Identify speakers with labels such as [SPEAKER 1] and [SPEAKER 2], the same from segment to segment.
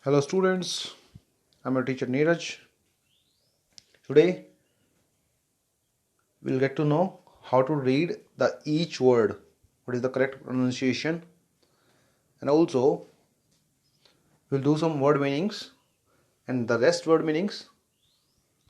[SPEAKER 1] Hello students, I'm your teacher Neeraj. Today we'll get to know how to read the each word, what is the correct pronunciation, and also we'll do some word meanings, and the rest word meanings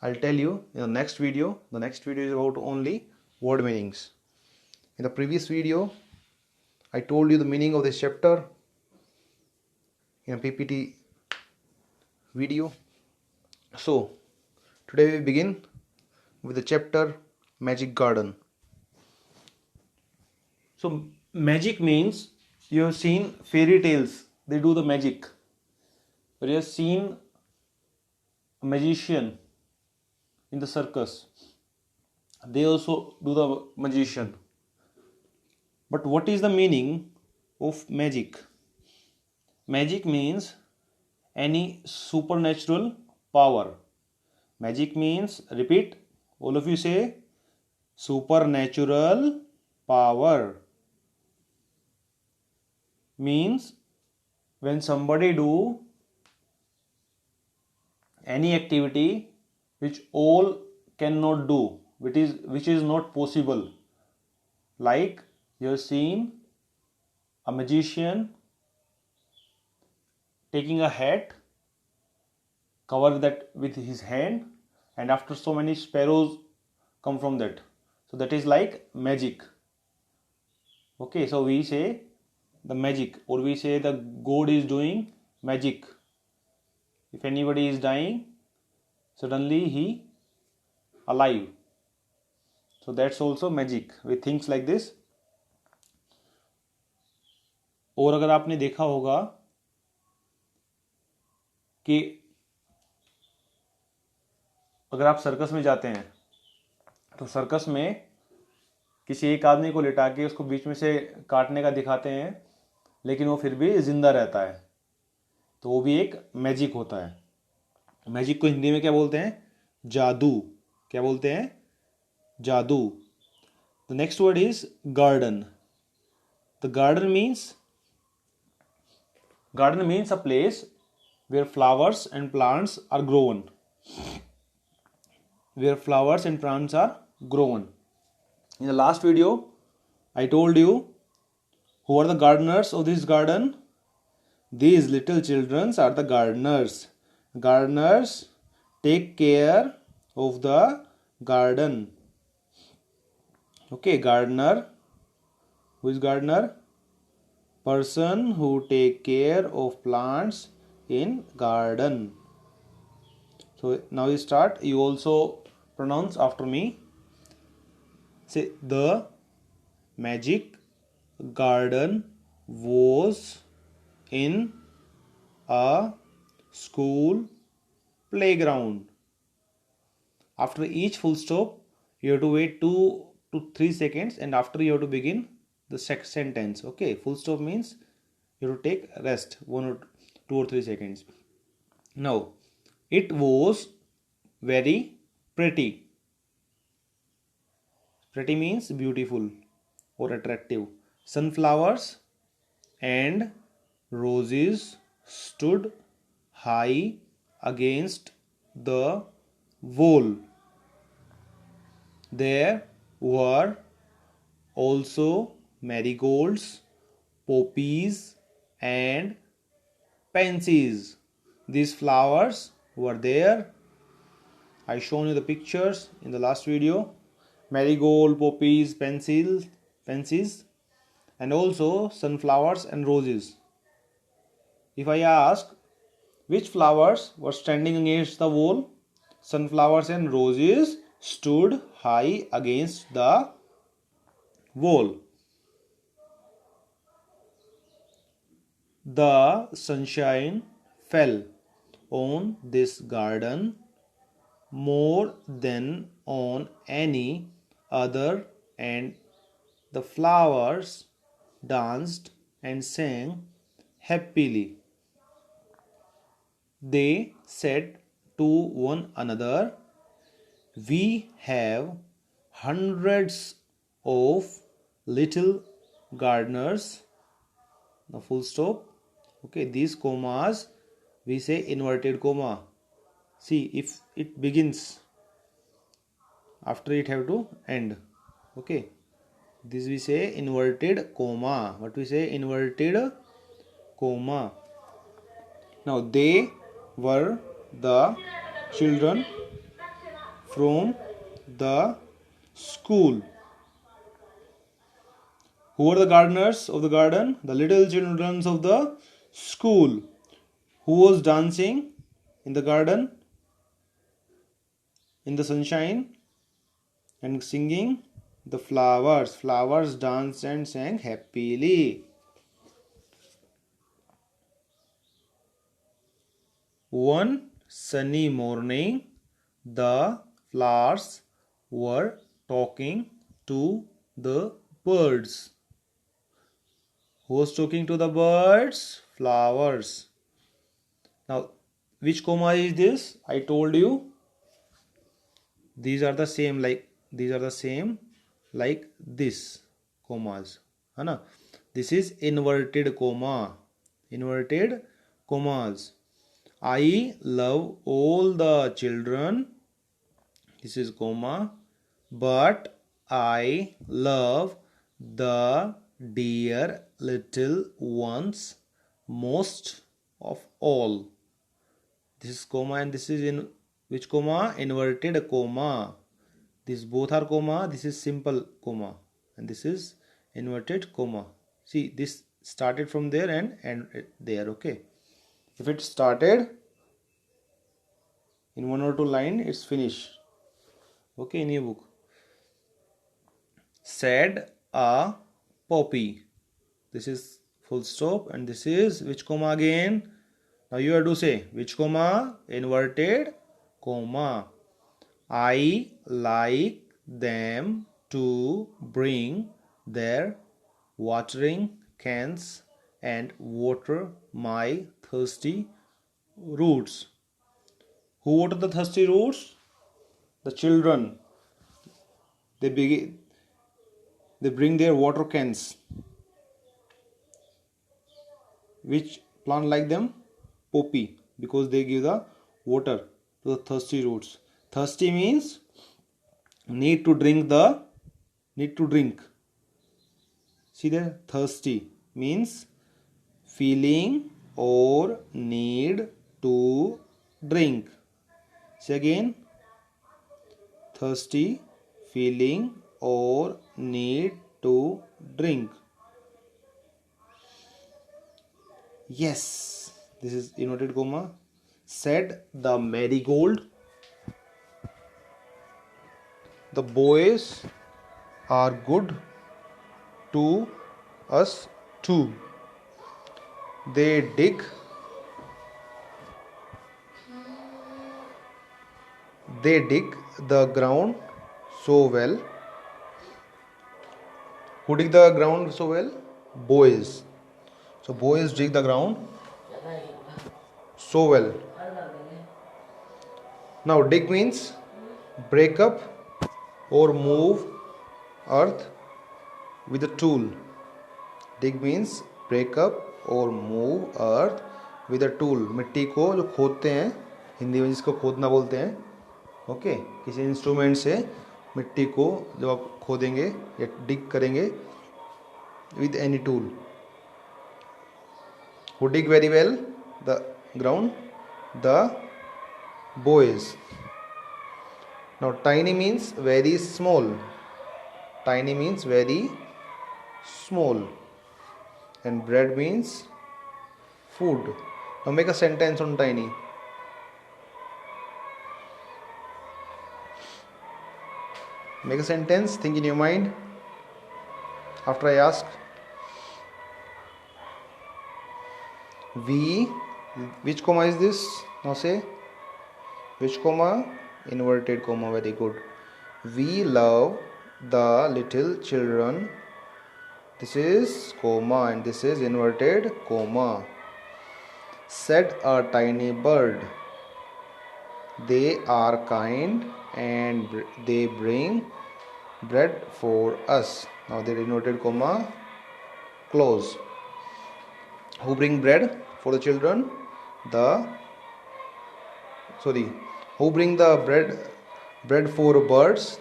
[SPEAKER 1] I'll tell you in the next video. The next video is about only word meanings. In the previous video I told you the meaning of this chapter in a PPT video. So today we begin with the chapter Magic Garden. So magic means you have seen fairy tales. They do the magic. Or you have seen a magician in the circus. They also do the magician. But what is the meaning of magic? Magic means any supernatural power. Magic means, repeat, all of you say, supernatural power. Means when somebody do any activity which all cannot do, which is not possible, like you have seen a magician taking a hat, cover that with his hand, and after so many sparrows come from that, so that is like magic. Okay, so we say the magic, or we say the god is doing magic. If anybody is dying, suddenly he alive, so that's also magic with things like this. और अगर आपने देखा होगा कि अगर आप circus में जाते हैं तो सर्कस में किसी एक आदमी को लिटा के उसको बीच में से काटने का दिखाते हैं, लेकिन वो फिर भी जिंदा रहता है, तो वो भी एक मैजिक होता है. मैजिक को हिंदी में क्या बोलते हैं? जादू. क्या बोलते हैं? जादू. The next word is garden. The garden means a place where flowers and plants are grown. Where flowers and plants are grown. In the last video, I told you who are the gardeners of this garden. These little children are the gardeners. Gardeners take care of the garden. Okay, gardener. Who is gardener? Person who take care of plants in garden. So now you start. You also pronounce after me. Say, the magic garden was in a school playground. After each full stop, you have to wait 2 to 3 seconds, and after you have to begin the sentence. Okay, full stop means you have to take rest 1 or 2 or 3 seconds. Now, it was very pretty. Pretty means beautiful or attractive. Sunflowers and roses stood high against the wall. There were also marigolds, poppies, and pansies. These flowers were there. I shown you the pictures in the last video. Marigold, poppies, pansies, and also sunflowers and roses. If I ask which flowers were standing against the wall, sunflowers and roses stood high against the wall. The sunshine fell on this garden more than on any other, and the flowers danced and sang happily. They said to one another, "We have hundreds of little gardeners." The full stop. Okay, these commas we say inverted comma. See, if it begins, after it have to end. Okay, this we say inverted comma. What we say? Inverted comma. Now they were the children from the school. Who were the gardeners of the garden? The little children of the school. Who was dancing in the garden in the sunshine and singing? The flowers. Flowers danced and sang happily. One sunny morning, the flowers were talking to the birds. Who was talking to the birds? Flowers. Now, which comma is this? I told you these are the same like this commas. Hana? This is inverted comma. Inverted commas. I love all the children. This is comma. But I love the dear little ones most of all. This is comma and this is in which comma? Inverted comma. These both are comma. This is simple comma and this is inverted comma. See, this started from there and end there. Okay. If it started in one or two line, it's finished. Okay, in your book. Said a poppy. This is full stop and this is which comma again? Now you have to say which comma? Inverted comma. I like them to bring their watering cans and water my thirsty roots. Who watered the thirsty roots? The children. They bring their water cans. Which plant like them? Poppy, because they give the water to the thirsty roots. Thirsty means need to drink. See there, thirsty means feeling or need to drink. Say again, thirsty, feeling or need to drink. Yes, this is inverted comma. Said the marigold. The boys are good to us too. They dig the ground so well. Who dig the ground so well? Boys. So boys dig the ground so well. Now dig means break up or move earth with a tool. Dig means break up or move earth with a tool. मिट्टी को जो खोदते हैं, हिंदी में जिसको खोदना बोलते हैं, ओके, किसी इंस्ट्रूमेंट से मिट्टी को जब आप खोदेंगे या डिग करेंगे with any tool. Who dig very well the ground? The boys. Now tiny means very small. Tiny means very small. And bread means food. Now make a sentence on tiny. Make a sentence, think in your mind after I ask. We, which comma is this? Now say, which comma? Inverted comma, very good. We love the little children. This is comma and this is inverted comma. Said a tiny bird. They are kind and they bring bread for us. Now the inverted comma close. Who bring bread for the children? the who bring the bread for birds?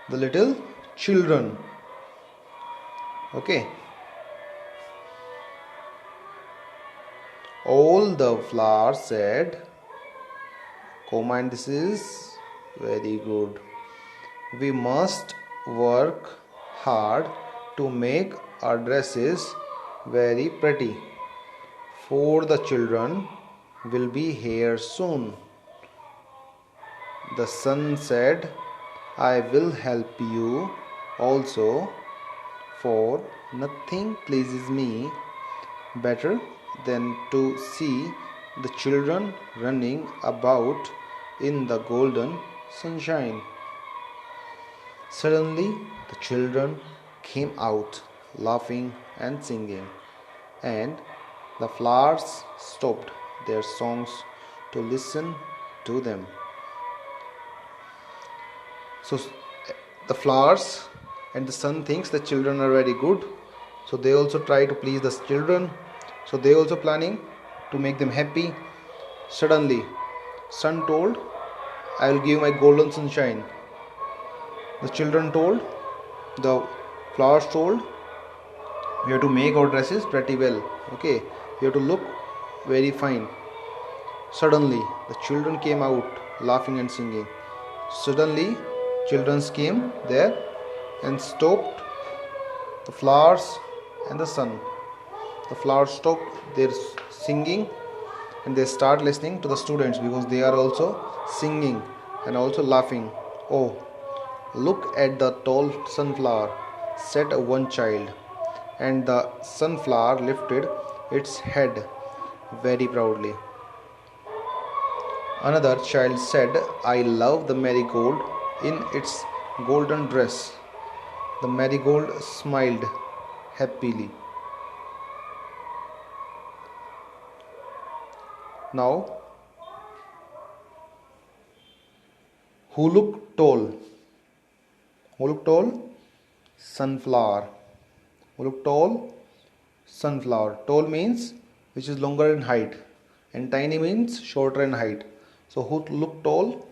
[SPEAKER 1] The little children. Okay. All the flowers said, comma, and this is very good. We must work hard to make our dresses very pretty, for the children will be here soon. The sun said, I will help you also, for nothing pleases me better than to see the children running about in the golden sunshine. Suddenly, the children came out laughing and singing, and the flowers stopped their songs to listen to them. So the flowers and the sun thinks the children are very good, so they also try to please the children, so they also planning to make them happy. Suddenly sun told, I will give my golden sunshine. The children told, the flowers told, we have to make our dresses pretty well. Okay, we have to look very fine. Suddenly the children came out laughing and singing. Suddenly children came there and stopped the flowers and the sun. The flowers stopped their singing and they start listening to the students, because they are also singing and also laughing. Oh, look at the tall sunflower, said one child, and the sunflower lifted its head very proudly. Another child said, I love the marigold in its golden dress. The marigold smiled happily. Now, who looked tall? Who looked tall? Sunflower. Who looked tall? Sunflower. Tall means which is longer in height, and tiny means shorter in height. So who looked tall?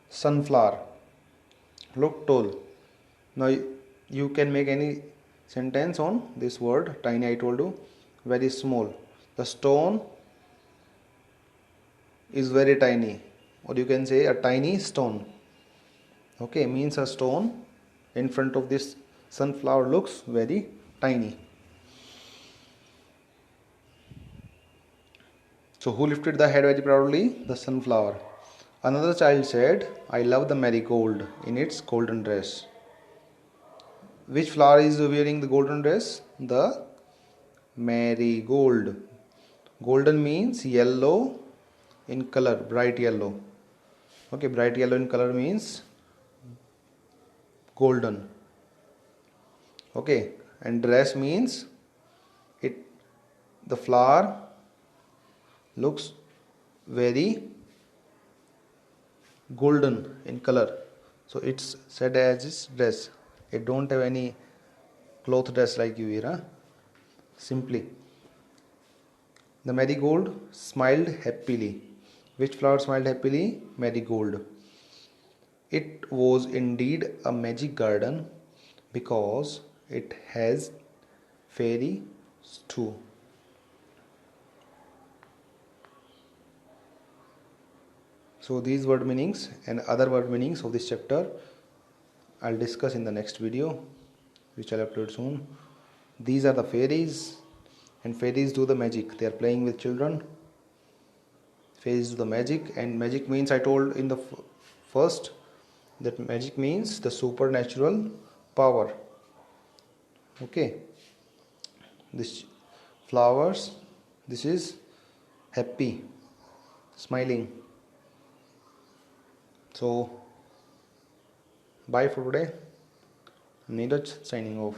[SPEAKER 1] Sunflower. Look tall. Now you can make any sentence on this word. Tiny, I told you. Very small. The stone is very tiny, or you can say a tiny stone. Okay, means a stone in front of this sunflower looks very tiny. So who lifted the head very proudly? The sunflower. Another child said, I love the marigold in its golden dress. Which flower is wearing the golden dress? The marigold. Golden means yellow in color, bright yellow. Okay, bright yellow in color means golden. Okay, and dress means the flower looks very golden in color, so it's said as its dress. It don't have any cloth dress like you wear, huh? Simply. The marigold smiled happily. Which flower smiled happily? Marigold. It was indeed a magic garden, because it has fairies too. So these word meanings and other word meanings of this chapter I'll discuss in the next video, which I'll upload soon. These are the fairies, and fairies do the magic. They are playing with children. Fairies do the magic, and magic means, I told in the first, that magic means the supernatural power. Okay, this flowers, this is happy, smiling. So bye for today. Neeraj signing off.